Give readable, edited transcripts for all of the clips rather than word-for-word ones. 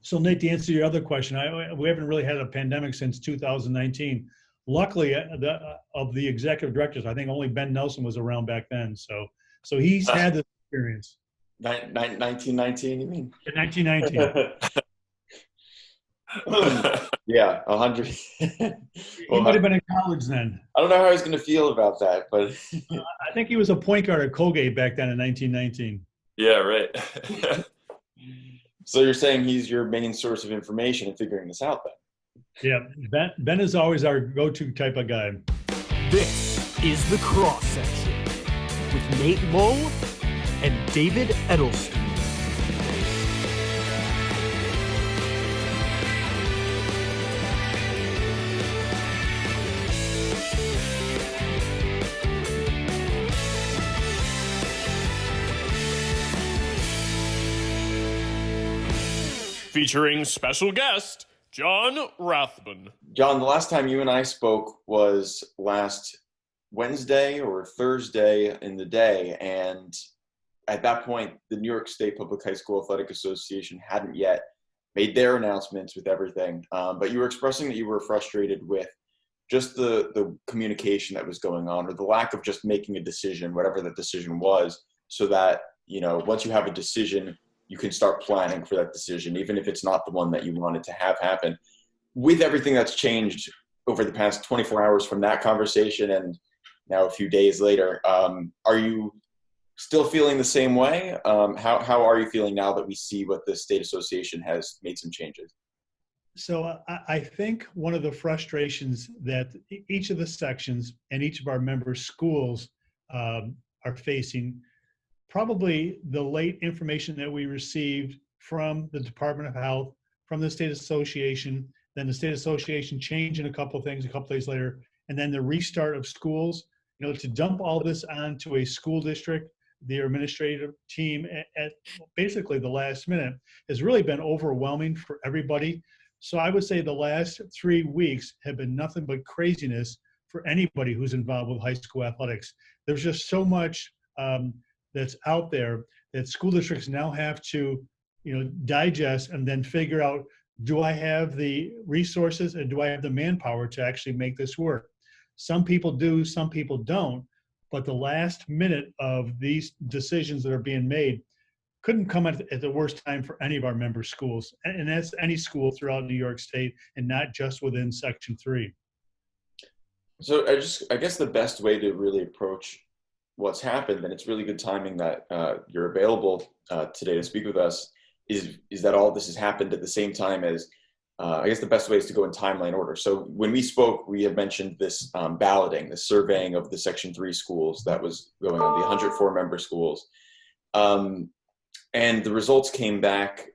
So Nate, to answer your other question, we haven't really had a pandemic since 2019. Luckily, of the executive directors, I think only Ben Nelson was around back then. So he's had this experience. 1919, you mean? In 1919. Yeah, 100. He might have been in college then. I don't know how he's going to feel about that, but I think he was a point guard at Colgate back then in 1919. Yeah, right. So you're saying he's your main source of information in figuring this out then? Yeah, Ben is always our go-to type of guy. This is The Cross Section with Nate Lull and David Edelstein. Featuring special guest, John Rathbun. John, the last time you and I spoke was last Wednesday or Thursday in the day, and at that point, the New York State Public High School Athletic Association hadn't yet made their announcements with everything, but you were expressing that you were frustrated with just the communication that was going on, or the lack of just making a decision, whatever that decision was, so that, you know, once you have a decision, you can start planning for that decision, even if it's not the one that you wanted to have happen. With everything that's changed over the past 24 hours from that conversation and now a few days later, are you still feeling the same way? How are you feeling now that we see what the state association has made some changes? So I think one of the frustrations that each of the sections and each of our member schools are facing, probably the late information that we received from the Department of Health, from the state association, then the state association changing a couple of things a couple days later, and then the restart of schools. You know, to dump all this onto a school district, their administrative team at basically the last minute has really been overwhelming for everybody. So I would say the last 3 weeks have been nothing but craziness for anybody who's involved with high school athletics. There's just so much that's out there that school districts now have to, you know, digest and then figure out, do I have the resources and do I have the manpower to actually make this work? Some people do, some people don't, but the last minute of these decisions that are being made couldn't come at the worst time for any of our member schools. And that's any school throughout New York State and not just within Section 3. So I guess the best way to really approach what's happened, and it's really good timing that you're available today to speak with us, is that all this has happened at the same time as, I guess the best way is to go in timeline order. So when we spoke, we had mentioned this balloting, the surveying of the Section 3 schools that was going on, the 104 member schools. And the results came back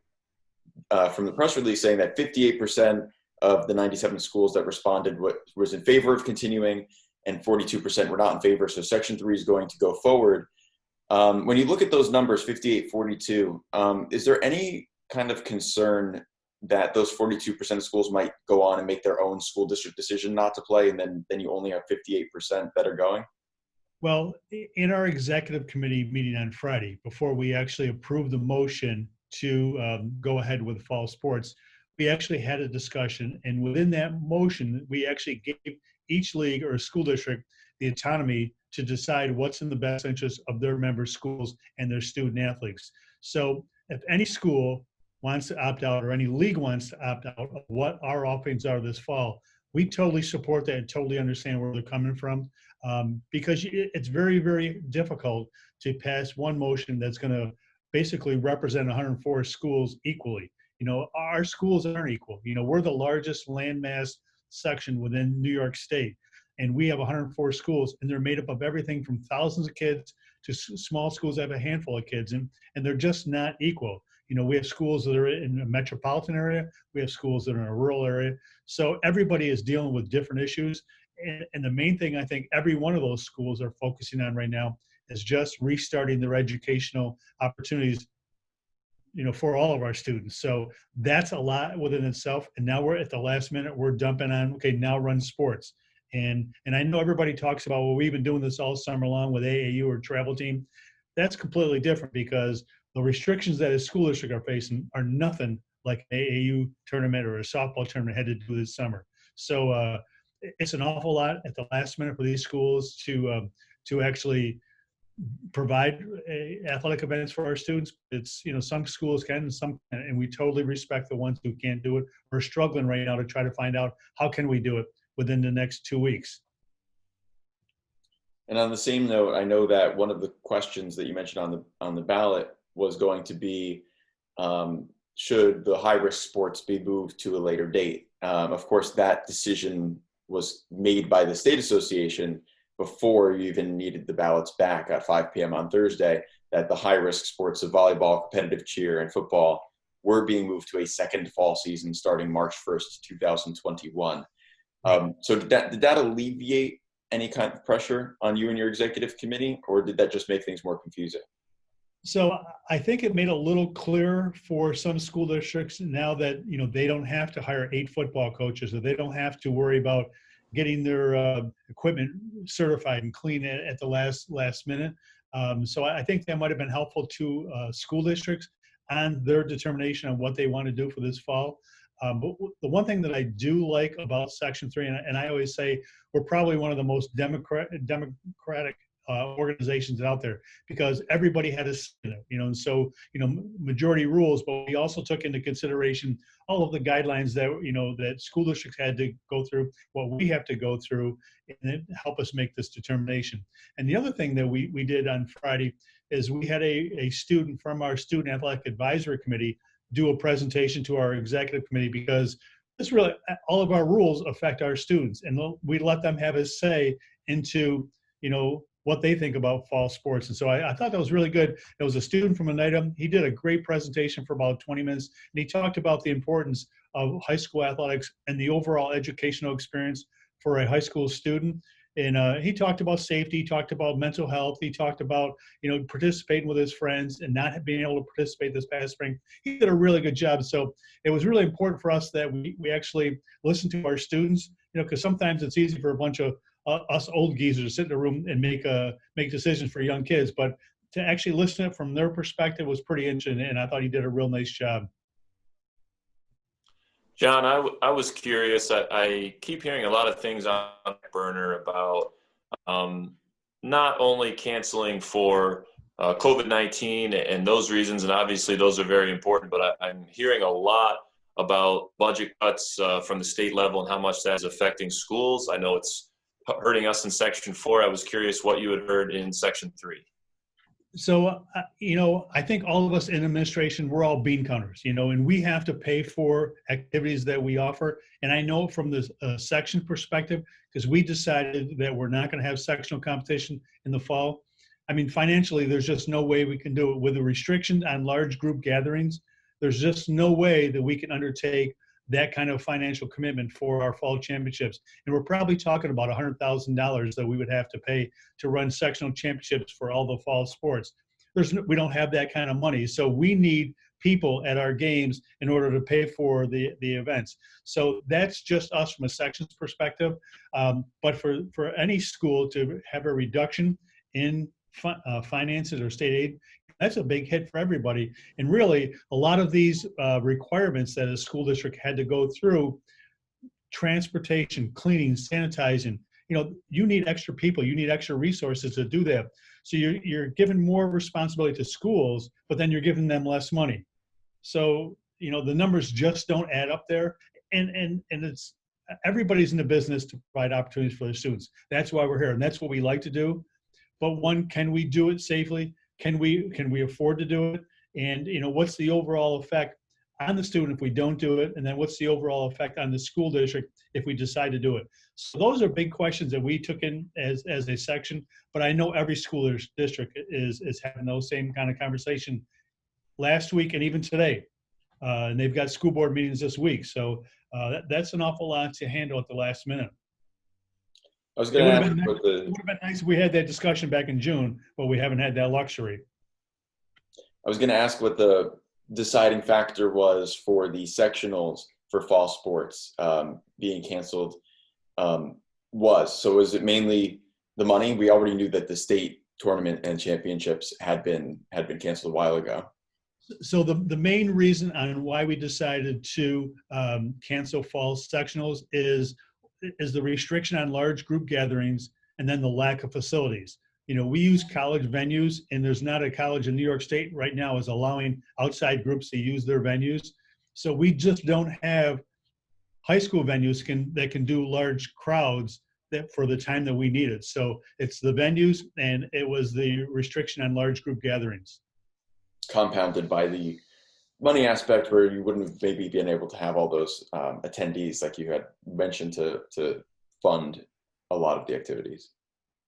from the press release saying that 58% of the 97 schools that responded was in favor of continuing, and 42% were not in favor. So Section 3 is going to go forward. When you look at those numbers, 58-42, is there any kind of concern that those 42% of schools might go on and make their own school district decision not to play, and then you only have 58% that are going? Well, in our executive committee meeting on Friday, before we actually approved the motion to go ahead with fall sports, we actually had a discussion, and within that motion, we actually gave each league or school district the autonomy to decide what's in the best interest of their member schools and their student athletes. So if any school wants to opt out, or any league wants to opt out of what our offerings are this fall, we totally support that and totally understand where they're coming from, because it's very, very difficult to pass one motion that's going to basically represent 104 schools equally. You know, our schools aren't equal. You know, we're the largest landmass section within New York State, and we have 104 schools, and they're made up of everything from thousands of kids to small schools that have a handful of kids, and they're just not equal. You know, we have schools that are in a metropolitan area, we have schools that are in a rural area, so everybody is dealing with different issues, and the main thing I think every one of those schools are focusing on right now is just restarting their educational opportunities, you know, for all of our students. So that's a lot within itself. And now we're at the last minute, we're dumping on, okay, now run sports. And I know everybody talks about, well, we've been doing this all summer long with AAU or travel team. That's completely different, because the restrictions that a school district are facing are nothing like an AAU tournament or a softball tournament had to do this summer. So it's an awful lot at the last minute for these schools to actually provide athletic events for our students. It's, some schools can and some can't, and we totally respect the ones who can't do it. We're struggling right now to try to find out how can we do it within the next 2 weeks. And on the same note, I know that one of the questions that you mentioned on the ballot was going to be, should the high-risk sports be moved to a later date? Of course, that decision was made by the state association before you even needed the ballots back at 5 p.m. on Thursday, that the high-risk sports of volleyball, competitive cheer, and football were being moved to a second fall season starting March 1st, 2021. So did that alleviate any kind of pressure on you and your executive committee, or did that just make things more confusing? So I think it made it a little clearer for some school districts now that, they don't have to hire 8 football coaches, or they don't have to worry about getting their equipment certified and clean at the last minute. So I think that might have been helpful to school districts on their determination on what they want to do for this fall. But the one thing that I do like about Section 3, and I always say we're probably one of the most democratic organizations out there, because everybody had a say in it, and so, majority rules, but we also took into consideration all of the guidelines that, that school districts had to go through, what we have to go through, and it helped us make this determination. And the other thing that we did on Friday is we had a student from our Student Athletic Advisory Committee do a presentation to our executive committee, because this really, all of our rules affect our students, and we let them have a say into, what they think about fall sports. And so I thought that was really good. It was a student from Oneida. He did a great presentation for about 20 minutes, and he talked about the importance of high school athletics and the overall educational experience for a high school student. And he talked about safety, he talked about mental health, he talked about, participating with his friends and not being able to participate this past spring. He did a really good job. So it was really important for us that we actually listen to our students, because sometimes it's easy for a bunch of us old geezers to sit in a room and make decisions for young kids, but to actually listen to it from their perspective was pretty interesting, and I thought he did a real nice job. John, I was curious. I keep hearing a lot of things on the burner about not only canceling for COVID-19 and those reasons, and obviously those are very important, but I'm hearing a lot about budget cuts from the state level and how much that is affecting schools. I know it's hurting us in Section 4. I was curious what you had heard in Section 3. So, I think all of us in administration, we're all bean counters, and we have to pay for activities that we offer. And I know from the section perspective, because we decided that we're not going to have sectional competition in the fall. I mean, financially, there's just no way we can do it with a restriction on large group gatherings. There's just no way that we can undertake that kind of financial commitment for our fall championships. And we're probably talking about $100,000 that we would have to pay to run sectional championships for all the fall sports. We don't have that kind of money. So we need people at our games in order to pay for the events. So that's just us from a sections perspective. But for any school to have a reduction in finances or state aid, that's a big hit for everybody. And really, a lot of these requirements that a school district had to go through, transportation, cleaning, sanitizing, you need extra people, you need extra resources to do that. So you're giving more responsibility to schools, but then you're giving them less money. So, the numbers just don't add up there. And it's, everybody's in the business to provide opportunities for their students. That's why we're here, and that's what we like to do. But can we do it safely? Can we afford to do it? And what's the overall effect on the student if we don't do it? And then what's the overall effect on the school district if we decide to do it? So those are big questions that we took in as a section. But I know every school district is having those same kind of conversation last week and even today. And they've got school board meetings this week. So that's an awful lot to handle at the last minute. I was going to ask, it would have been nice if we had that discussion back in June, but we haven't had that luxury. I was going to ask what the deciding factor was for the sectionals for fall sports being canceled. So was it mainly the money? We already knew that the state tournament and championships had been canceled a while ago. So the main reason on why we decided to cancel fall sectionals is the restriction on large group gatherings and then the lack of facilities. We use college venues, and there's not a college in New York State right now is allowing outside groups to use their venues. So we just don't have high school venues that can do large crowds that for the time that we need it. So it's the venues, and it was the restriction on large group gatherings. Compounded by the money aspect, where you wouldn't have maybe been able to have all those attendees like you had mentioned to fund a lot of the activities.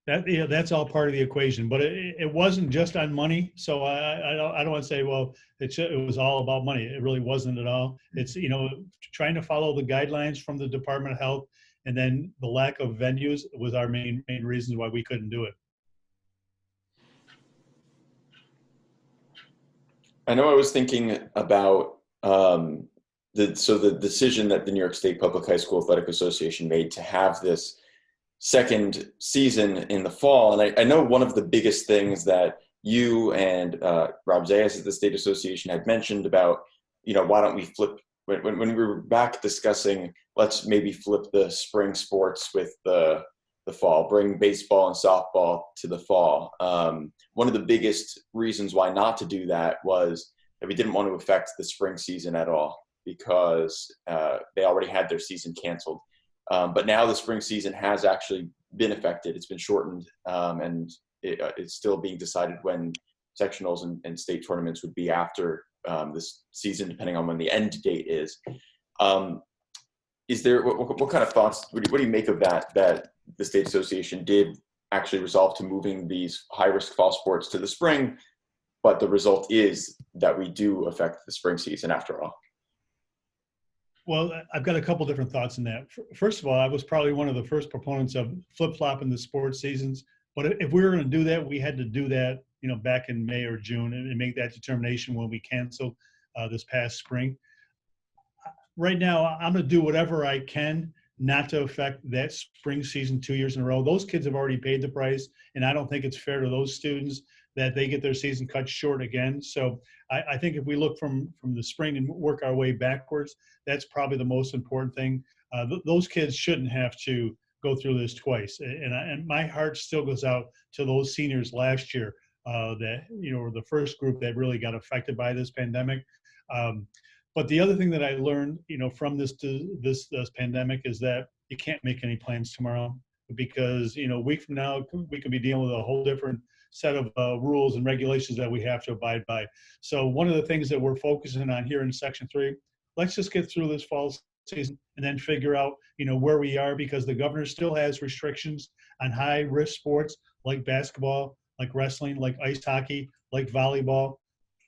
That's all part of the equation, but it wasn't just on money. So I don't want to say, well, it was all about money. It really wasn't at all. It's, trying to follow the guidelines from the Department of Health, and then the lack of venues was our main reasons why we couldn't do it. I know I was thinking about the decision that the New York State Public High School Athletic Association made to have this second season in the fall. And I know one of the biggest things that you and Rob Zayas at the State Association had mentioned about, why don't we flip, when we were back discussing, let's maybe flip the spring sports with the fall, bring baseball and softball to the fall. One of the biggest reasons why not to do that was that we didn't want to affect the spring season at all, because they already had their season canceled. But now the spring season has actually been affected. It's been shortened, and it's still being decided when sectionals and state tournaments would be after this season, depending on when the end date is. Is there, what kind of thoughts, what do you make of that the State Association did actually resolve to moving these high-risk fall sports to the spring, but the result is that we do affect the spring season after all? Well, I've got a couple different thoughts in that. First of all, I was probably one of the first proponents of flip-flopping the sports seasons. But if we were going to do that, we had to do that, back in May or June, and make that determination when we canceled this past spring. Right now, I'm going to do whatever I can not to affect that spring season 2 years in a row. Those kids have already paid the price, and I don't think it's fair to those students that they get their season cut short again. So I think if we look from the spring and work our way backwards, that's probably the most important thing. Those kids shouldn't have to go through this twice. And my heart still goes out to those seniors last year that, were the first group that really got affected by this pandemic. But the other thing that I learned, from this pandemic is that you can't make any plans tomorrow, because, a week from now, we could be dealing with a whole different set of rules and regulations that we have to abide by. So one of the things that we're focusing on here in Section 3, let's just get through this fall season and then figure out, where we are, because the governor still has restrictions on high risk sports like basketball, like wrestling, like ice hockey, like volleyball.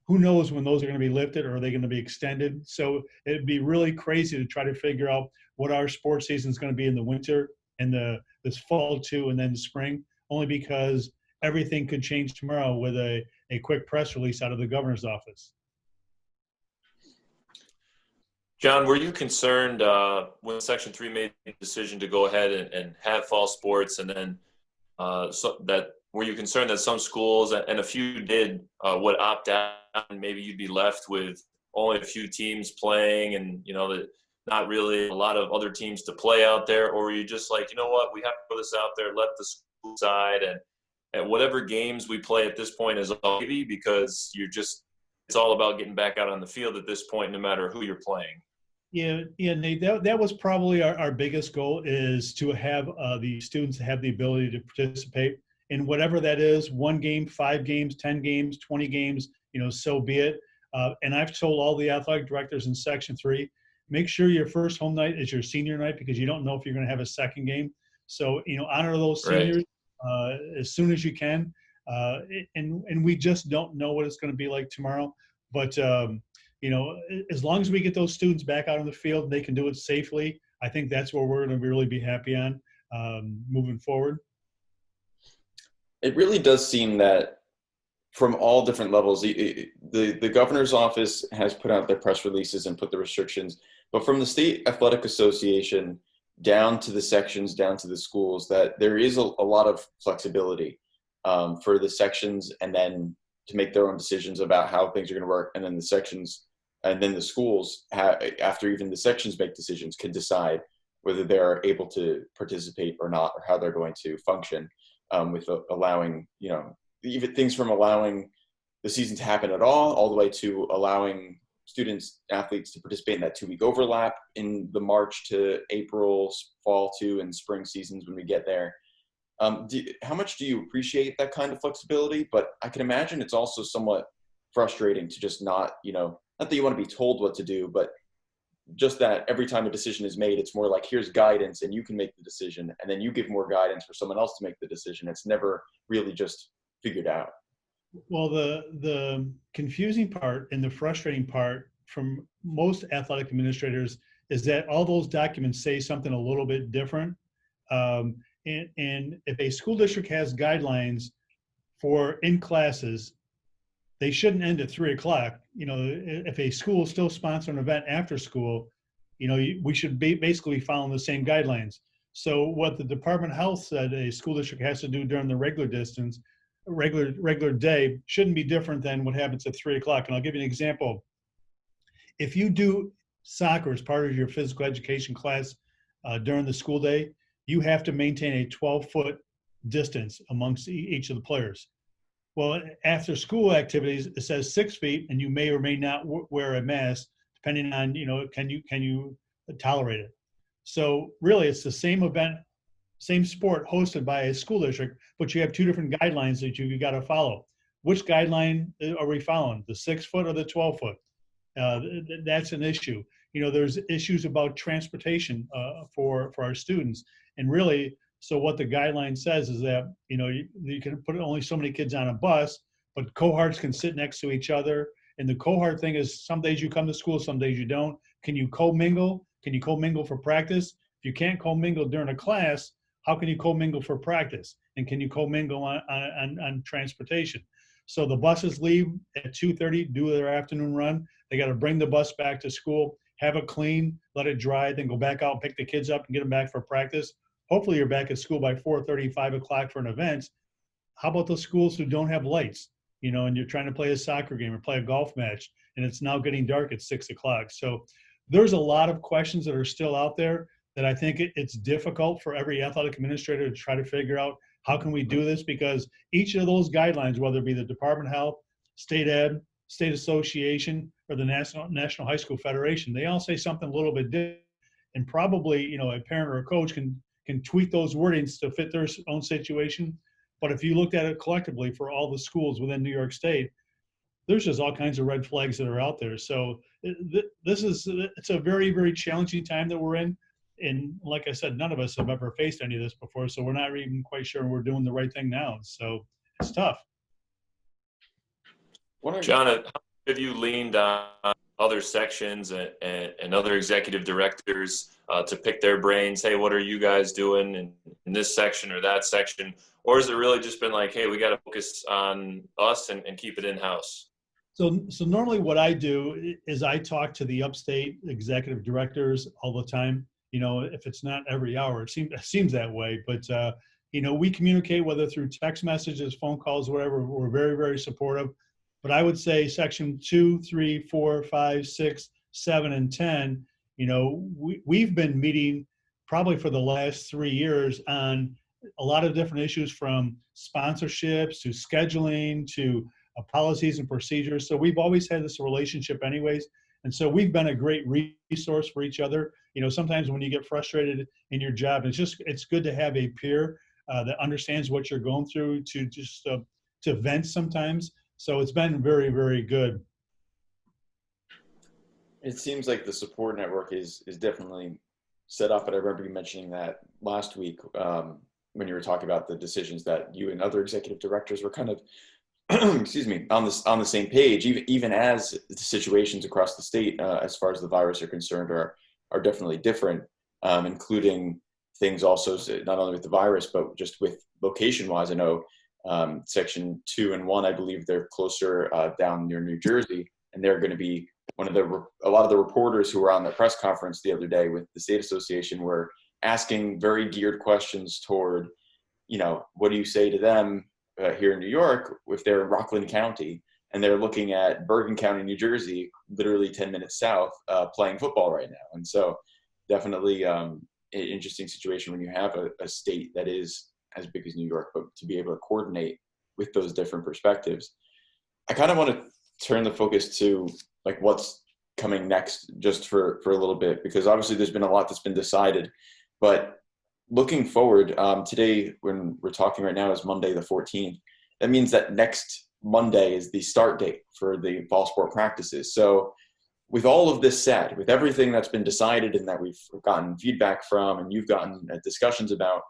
Who knows when those are going to be lifted, or are they going to be extended? So it'd be really crazy to try to figure out what our sports season is going to be in the winter and this fall too, and then the spring, only because everything could change tomorrow with a quick press release out of the governor's office. John, were you concerned when Section 3 made the decision to go ahead and have fall sports, and then were you concerned that some schools, and a few did, would opt out, and maybe you'd be left with only a few teams playing, and that not really a lot of other teams to play out there? Or were you just like, what, we have to put this out there, let the school side, and whatever games we play at this point is all maybe, because it's all about getting back out on the field at this point, no matter who you're playing? Yeah, Nate, that was probably our biggest goal, is to have the students have the ability to participate in whatever that is, 1 game, 5 games, 10 games, 20 games, so be it. And I've told all the athletic directors in Section 3, make sure your first home night is your senior night, because you don't know if you're going to have a second game. So, honor those seniors as soon as you can. And we just don't know what it's going to be like tomorrow. But, as long as we get those students back out on the field, they can do it safely. I think that's what we're going to really be happy on moving forward. It really does seem that from all different levels, the governor's office has put out their press releases and put the restrictions, but from the State Athletic Association down to the sections, down to the schools, that there is a lot of flexibility for the sections, and then to make their own decisions about how things are going to work, and then the sections and then the schools, after even the sections make decisions, can decide whether they're able to participate or not, or how they're going to function, with allowing, even things from allowing the season to happen at all the way to allowing students, athletes to participate in that 2-week overlap in the March to April, fall to, and spring seasons when we get there. How much do you appreciate that kind of flexibility? But I can imagine it's also somewhat frustrating to just not that you want to be told what to do, but just that every time a decision is made, it's more like, here's guidance and you can make the decision, and then you give more guidance for someone else to make the decision. It's never really just figured out. Well, the confusing part and the frustrating part from most athletic administrators is that all those documents say something a little bit different. And if a school district has guidelines for in classes, they shouldn't end at 3 o'clock. If a school still sponsor an event after school, we should be basically following the same guidelines. So what the Department of Health said a school district has to do during the regular day shouldn't be different than what happens at 3 o'clock. And I'll give you an example. If you do soccer as part of your physical education class during the school day, you have to maintain a 12-foot distance amongst each of the players. Well, after school activities, it says 6 feet, and you may or may not wear a mask, depending on, can you tolerate it? So really, it's the same event, same sport hosted by a school district, but you have two different guidelines that you got to follow. Which guideline are we following? The 6 foot or the 12 foot? That's an issue. There's issues about transportation for our students, and really, so what the guideline says is that, you can put only so many kids on a bus, but cohorts can sit next to each other. And the cohort thing is, some days you come to school, some days you don't. Can you co-mingle? Can you co-mingle for practice? If you can't co-mingle during a class, how can you co-mingle for practice? And can you co-mingle on transportation? So the buses leave at 2:30, do their afternoon run. They got to bring the bus back to school, have it clean, let it dry, then go back out, pick the kids up and get them back for practice. Hopefully you're back at school by 4:30, 5 o'clock for an event. How about those schools who don't have lights, and you're trying to play a soccer game or play a golf match, and it's now getting dark at 6 o'clock. So there's a lot of questions that are still out there that I think it's difficult for every athletic administrator to try to figure out, how can we do this? Because each of those guidelines, whether it be the Department of Health, State Ed, State Association, or the National High School Federation, they all say something a little bit different. And probably, a parent or a coach can tweak those wordings to fit their own situation. But if you looked at it collectively for all the schools within New York State, there's just all kinds of red flags that are out there. So it's a very, very challenging time that we're in. And like I said, none of us have ever faced any of this before, so we're not even quite sure we're doing the right thing now. So it's tough. John, how have you leaned on other sections and other executive directors to pick their brains? Hey, what are you guys doing in this section or that section? Or has it really just been like, hey, we got to focus on us and keep it in-house? So normally what I do is I talk to the upstate executive directors all the time. If it's not every hour, it seems that way. But, we communicate, whether through text messages, phone calls, whatever. We're very, very supportive. But I would say section 2, 3, 4, 5, 6, 7, and 10, we've been meeting probably for the last 3 years on a lot of different issues, from sponsorships to scheduling to policies and procedures. So we've always had this relationship anyways. And so we've been a great resource for each other. Sometimes when you get frustrated in your job, it's good to have a peer that understands what you're going through, to just to vent sometimes. So it's been very, very good. It seems like the support network is definitely set up, but I remember you mentioning that last week when you were talking about the decisions that you and other executive directors were kind of excuse me, on the same page, even as the situations across the state as far as the virus are concerned are definitely different, including things also not only with the virus but just with location wise. I know section 2 and 1, I believe they're closer down near New Jersey, and they're going to be a lot of the reporters who were on the press conference the other day with the state association were asking very geared questions toward, what do you say to them here in New York, if they're in Rockland County and they're looking at Bergen County, New Jersey, literally 10 minutes south, playing football right now. And so definitely an interesting situation when you have a state that is as big as New York, but to be able to coordinate with those different perspectives. I kind of want to turn the focus to like what's coming next just for a little bit, because obviously there's been a lot that's been decided, but looking forward, today when we're talking right now is Monday the 14th. That means that next Monday is the start date for the fall sport practices. So with all of this said, with everything that's been decided and that we've gotten feedback from and you've gotten discussions about,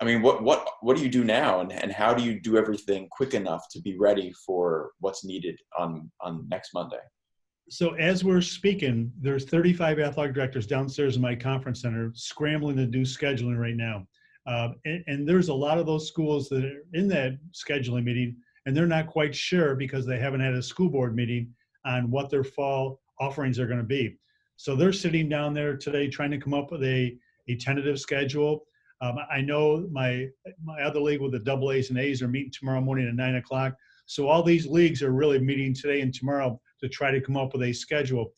I mean, what do you do now, and how do you do everything quick enough to be ready for what's needed on next Monday? So as we're speaking, there's 35 athletic directors downstairs in my conference center scrambling to do scheduling right now. And there's a lot of those schools that are in that scheduling meeting, and they're not quite sure because they haven't had a school board meeting on what their fall offerings are going to be. So they're sitting down there today trying to come up with a tentative schedule. I know my other league with the double A's and A's are meeting tomorrow morning at 9 o'clock. So all these leagues are really meeting today and tomorrow to try to come up with a schedule.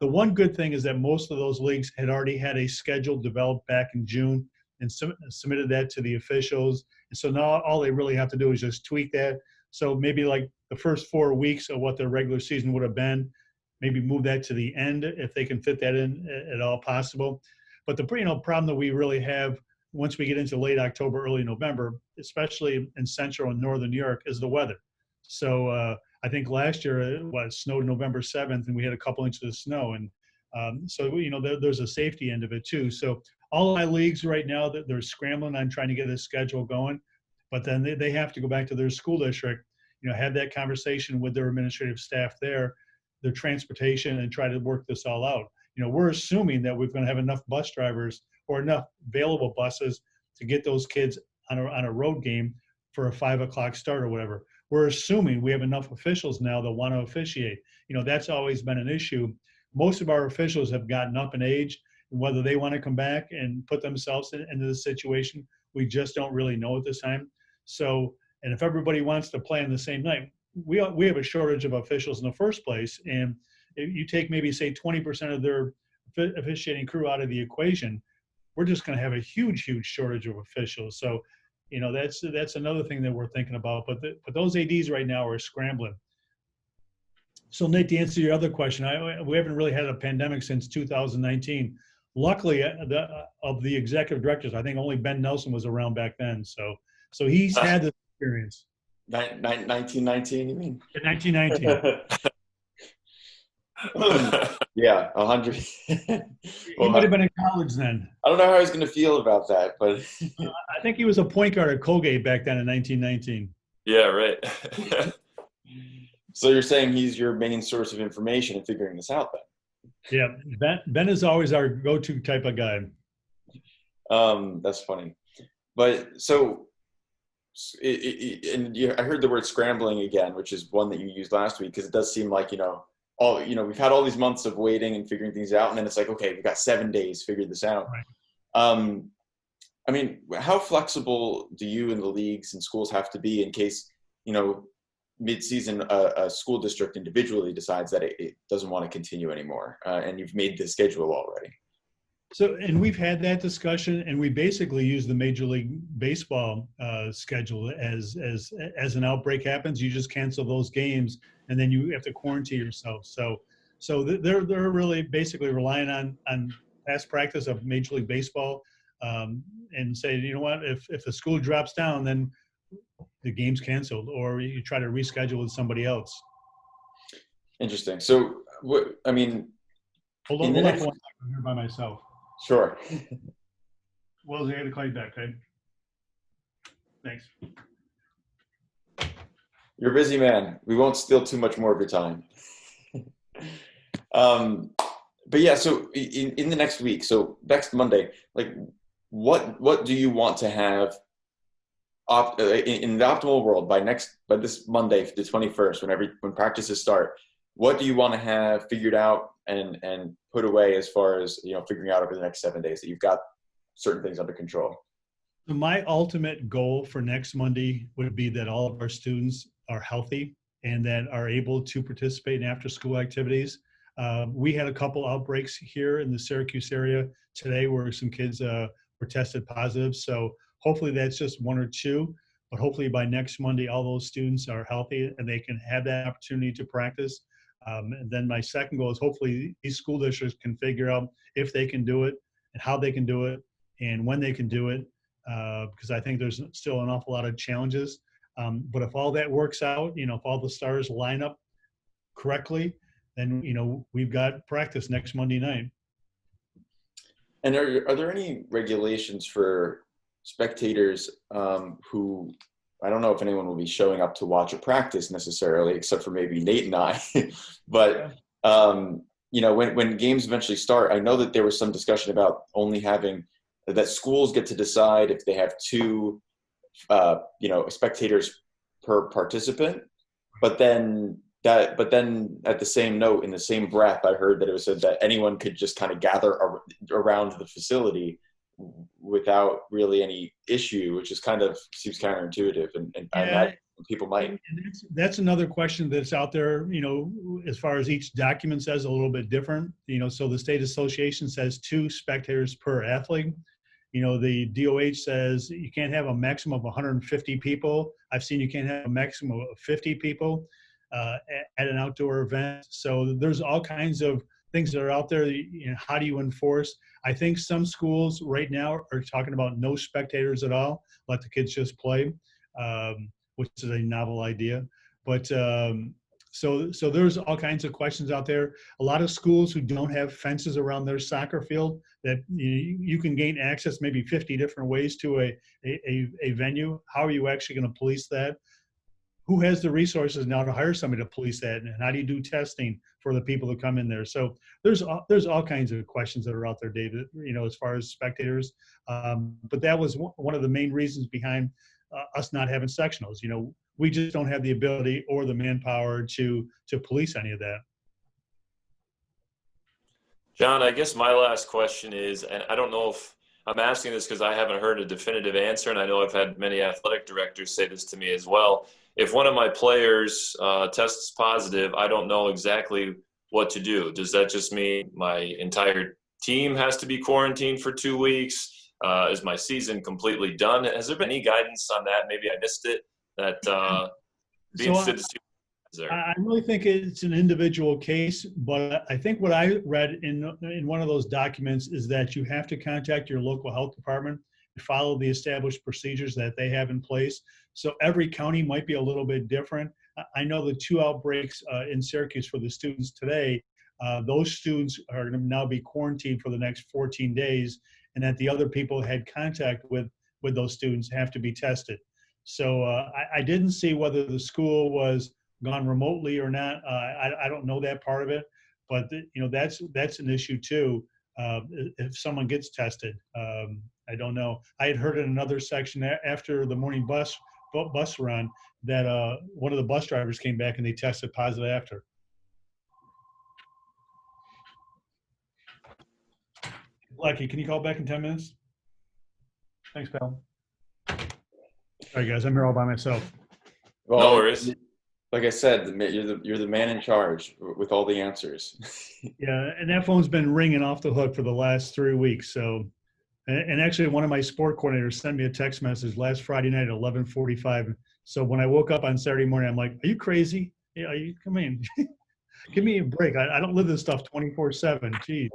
The one good thing is that most of those leagues had already had a schedule developed back in June and submitted that to the officials. And so now all they really have to do is just tweak that. So maybe like the first 4 weeks of what their regular season would have been, maybe move that to the end if they can fit that in at all possible. But the problem that we really have once we get into late October, early November, especially in central and northern New York, is the weather. So I think last year it snowed November 7th, and we had a couple inches of snow. And so there's a safety end of it too. So all my leagues right now, they're scrambling on trying to get a schedule going, but then they have to go back to their school district, have that conversation with their administrative staff there, their transportation, and try to work this all out. We're assuming that we're going to have enough bus drivers or enough available buses to get those kids on a road game for a 5 o'clock start or whatever. We're assuming we have enough officials now that want to officiate. That's always been an issue. Most of our officials have gotten up in age, and whether they want to come back and put themselves into the situation, we just don't really know at this time. So, and if everybody wants to play on the same night, we have a shortage of officials in the first place. And if you take maybe say 20% of their officiating crew out of the equation, we're just going to have a huge shortage of officials. So, that's another thing that we're thinking about. But those ADs right now are scrambling. So, Nate, to answer your other question, we haven't really had a pandemic since 2019. Luckily, of the executive directors, I think only Ben Nelson was around back then. So he's had this experience. 1919, you mean? 1919. Yeah, 100. He might have been in college then. I don't know how he's going to feel about that, but I think he was a point guard at Colgate back then in 1919. Yeah, right. So you're saying he's your main source of information in figuring this out then? Yeah, Ben is always our go-to type of guy. That's funny. But so, I heard the word scrambling again, which is one that you used last week, because it does seem like, we've had all these months of waiting and figuring things out, and then it's like, okay, we've got 7 days, figure this out. Right. I mean, how flexible do you and the leagues and schools have to be in case, mid-season a school district individually decides that it doesn't want to continue anymore, and you've made the schedule already? So, and we've had that discussion, and we basically use the Major League Baseball schedule as an outbreak happens, you just cancel those games, and then you have to quarantine yourself. So they're really basically relying on past practice of Major League Baseball, and say, you know what, if the school drops down, then the game's canceled, or you try to reschedule with somebody else. Interesting. So, hold on one second, I'm here by myself. Sure. Well, I got to call you back, okay? Thanks. You're a busy man. We won't steal too much more of your time. But yeah, so in the next week, so next Monday, like what do you want to have in the optimal world by this Monday, the 21st, when practices start? What do you want to have figured out and put away as far as, figuring out over the next 7 days that you've got certain things under control? So my ultimate goal for next Monday would be that all of our students are healthy and that are able to participate in after-school activities. We had a couple outbreaks here in the Syracuse area today where some kids were tested positive. So hopefully that's just one or two, but hopefully by next Monday, all those students are healthy and they can have that opportunity to practice. And then my second goal is hopefully these school districts can figure out if they can do it and how they can do it and when they can do it. Because I think there's still an awful lot of challenges. But if all that works out, if all the stars line up correctly, then, we've got practice next Monday night. And are there any regulations for spectators who, I don't know if anyone will be showing up to watch a practice necessarily, except for maybe Nate and I, but when games eventually start, I know that there was some discussion about only having that schools get to decide if they have two, spectators per participant. But then at the same note, in the same breath, I heard that it was said that anyone could just kind of gather around the facility without really any issue, which is kind of seems counterintuitive. And I imagine people might. And that's another question that's out there, as far as each document says a little bit different, so the state association says 2 spectators per athlete. The DOH says you can't have a maximum of 150 people. I've seen you can't have a maximum of 50 people at an outdoor event. So there's all kinds of things that are out there. How do you enforce? I think some schools right now are talking about no spectators at all. Let the kids just play, which is a novel idea. But so there's all kinds of questions out there. A lot of schools who don't have fences around their soccer field that you can gain access maybe 50 different ways to a venue. How are you actually going to police that? Who has the resources now to hire somebody to police that? And how do you do testing for the people that come in there? So there's all kinds of questions that are out there, David, as far as spectators. But that was one of the main reasons behind us not having sectionals. We just don't have the ability or the manpower to police any of that. John, I guess my last question is, and I don't know if I'm asking this because I haven't heard a definitive answer, and I know I've had many athletic directors say this to me as well. If one of my players tests positive, I don't know exactly what to do. Does that just mean my entire team has to be quarantined for 2 weeks? Is my season completely done? Has there been any guidance on that? Maybe I missed it. Be interested to see. I really think it's an individual case, but I think what I read in one of those documents is that you have to contact your local health department and follow the established procedures that they have in place. So every county might be a little bit different. I know the 2 outbreaks in Syracuse for the students today, those students are going to now be quarantined for the next 14 days, and that the other people had contact with those students have to be tested. So I didn't see whether the school was gone remotely or not. I don't know that part of it, but that's an issue too. If someone gets tested, I don't know. I had heard in another section after the morning bus run that one of the bus drivers came back and they tested positive after. Blackie, can you call back in 10 minutes? Thanks, pal. All right, guys, I'm here all by myself. Well, no worries. Like I said, you're the man in charge with all the answers. Yeah, and that phone's been ringing off the hook for the last 3 weeks. So, and actually, one of my sport coordinators sent me a text message last Friday night at 11:45. So when I woke up on Saturday morning, I'm like, "Are you crazy? Yeah, come in, give me a break. I don't live this stuff 24/7. Jeez."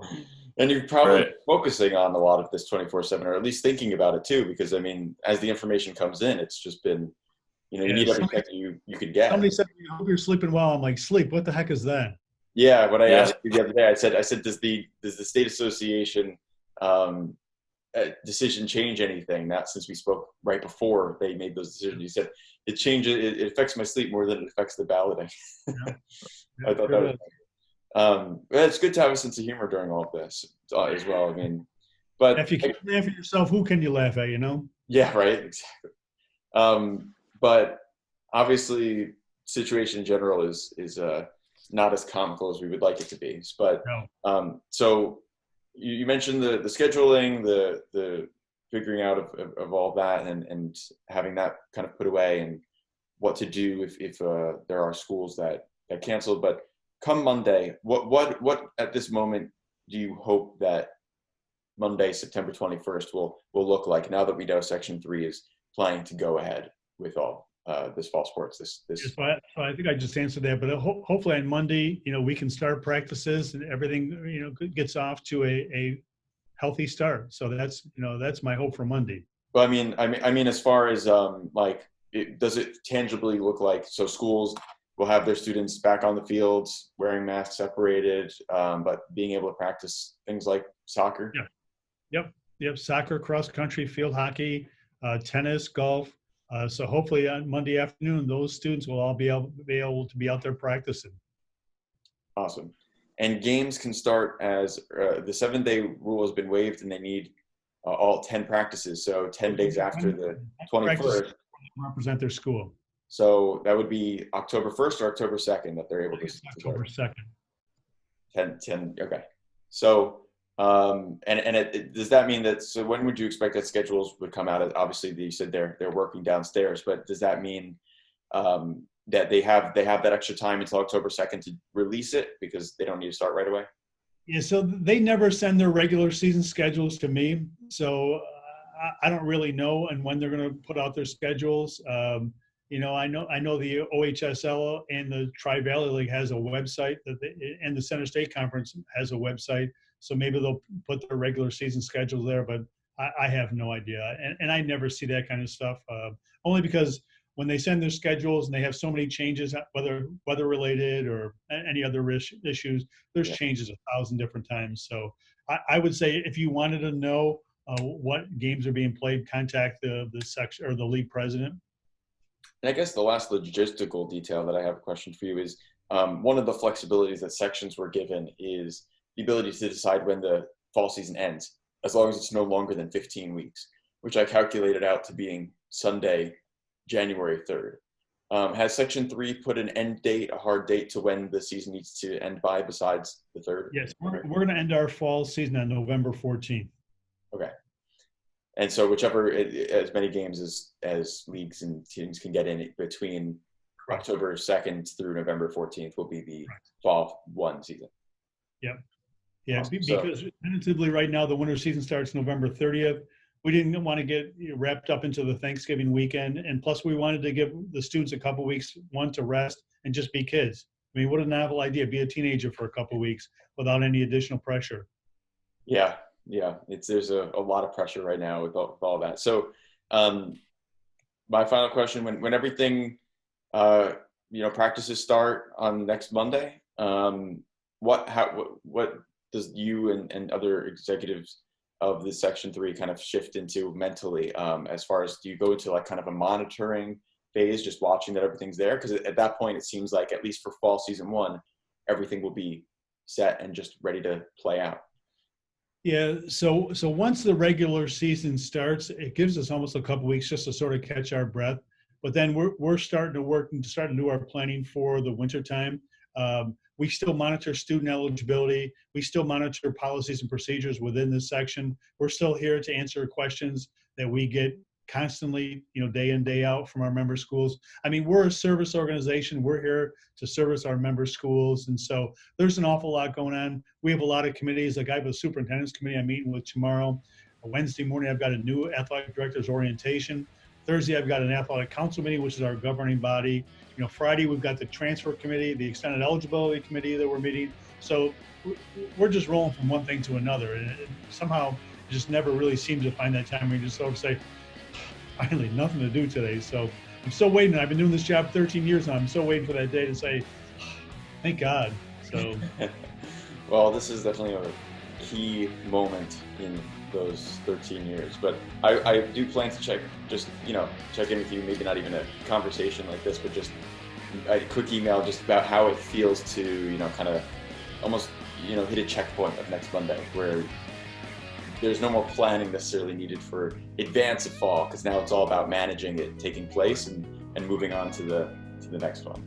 And you're probably focusing on a lot of this 24/7, or at least thinking about it too, because I mean, as the information comes in, it's just been. You need every second you could get. Somebody said, "I hope you're sleeping well." I'm like, "Sleep? What the heck is that?" Yeah, when I asked you the other day, I said, does the state association decision change anything? Not since we spoke right before they made those decisions. You said it changes. It affects my sleep more than it affects the balloting. Yeah. I thought that was. It's good to have a sense of humor during all of this as well. I mean, but if you can't laugh at yourself, who can you laugh at? Yeah, right. Exactly. But obviously, situation in general is not as comical as we would like it to be. But so you mentioned the scheduling, the figuring out of all that and having that kind of put away and what to do if there are schools that cancel. But come Monday, what at this moment do you hope that Monday, September 21st will look like, now that we know Section 3 is planning to go ahead with all this fall sports? So I think I just answered that, but hopefully on Monday, we can start practices and everything, gets off to a healthy start. So that's my hope for Monday. Well, I mean, as far as does it tangibly look like, so schools will have their students back on the fields, wearing masks, separated, but being able to practice things like soccer? Yeah. Yep. Soccer, cross country, field hockey, tennis, golf. So hopefully on Monday afternoon, those students will all be able to be out there practicing. Awesome. And games can start as the 7-day rule has been waived, and they need all 10 practices. So 10 days after the 21st. Represent their school. So that would be October 1st or October 2nd that they're able to. October 2nd. 10. Okay. So, does that mean that, so when would you expect that schedules would come out? Obviously, you said they're working downstairs, but does that mean that they have that extra time until October 2nd to release it because they don't need to start right away? Yeah, so they never send their regular season schedules to me. So I don't really know and when they're going to put out their schedules. I know the OHSL and the Tri-Valley League has a website and the Center State Conference has a website. So maybe they'll put their regular season schedules there, but I have no idea. And I never see that kind of stuff, only because when they send their schedules and they have so many changes, whether weather related or any other issues, there's changes 1,000 different times. So I would say if you wanted to know what games are being played, contact the section or the league president. And I guess the last logistical detail that I have a question for you is one of the flexibilities that sections were given is the ability to decide when the fall season ends, as long as it's no longer than 15 weeks, which I calculated out to being Sunday, January 3rd. Has Section 3 put an end date, a hard date to when the season needs to end by besides the 3rd? Yes, we're going to end our fall season on November 14th. Okay. And so whichever, as many games as leagues and teams can get in between October 2nd through November 14th will be the fall one season. Yep. Yeah, Awesome. because tentatively right now the winter season starts November 30th. We didn't want to get wrapped up into the Thanksgiving weekend, and plus we wanted to give the students a couple weeks, one, to rest and just be kids. I mean, what a novel idea, be a teenager for a couple weeks without any additional pressure. Yeah, there's a lot of pressure right now with all that. So my final question, when everything, practices start on next Monday, what does you and other executives of the Section 3 kind of shift into mentally, as far as, do you go into like kind of a monitoring phase, just watching that everything's there? Because at that point, it seems like, at least for fall season 1, everything will be set and just ready to play out. Yeah, so once the regular season starts, it gives us almost a couple weeks just to sort of catch our breath. But then we're starting to work and starting to do our planning for the winter time. We still monitor student eligibility. We still monitor policies and procedures within this section. We're still here to answer questions that we get constantly, day in, day out from our member schools. I mean, we're a service organization. We're here to service our member schools. And so there's an awful lot going on. We have a lot of committees. Like I have a superintendent's committee I'm meeting with tomorrow. Wednesday morning, I've got a new athletic director's orientation. Thursday, I've got an athletic council meeting, which is our governing body. Friday, we've got the transfer committee, the extended eligibility committee that we're meeting. So we're just rolling from one thing to another. And somehow just never really seems to find that time where you just sort of say, finally, nothing to do today. So I'm still waiting. I've been doing this job 13 years now. I'm still waiting for that day to say, thank God. So, well, this is definitely a key moment in those 13 years. But I do plan to check in with you, maybe not even a conversation like this, but just a quick email just about how it feels to, kind of almost, hit a checkpoint of next Monday where there's no more planning necessarily needed for advance of fall, because now it's all about managing it taking place and moving on to the next one.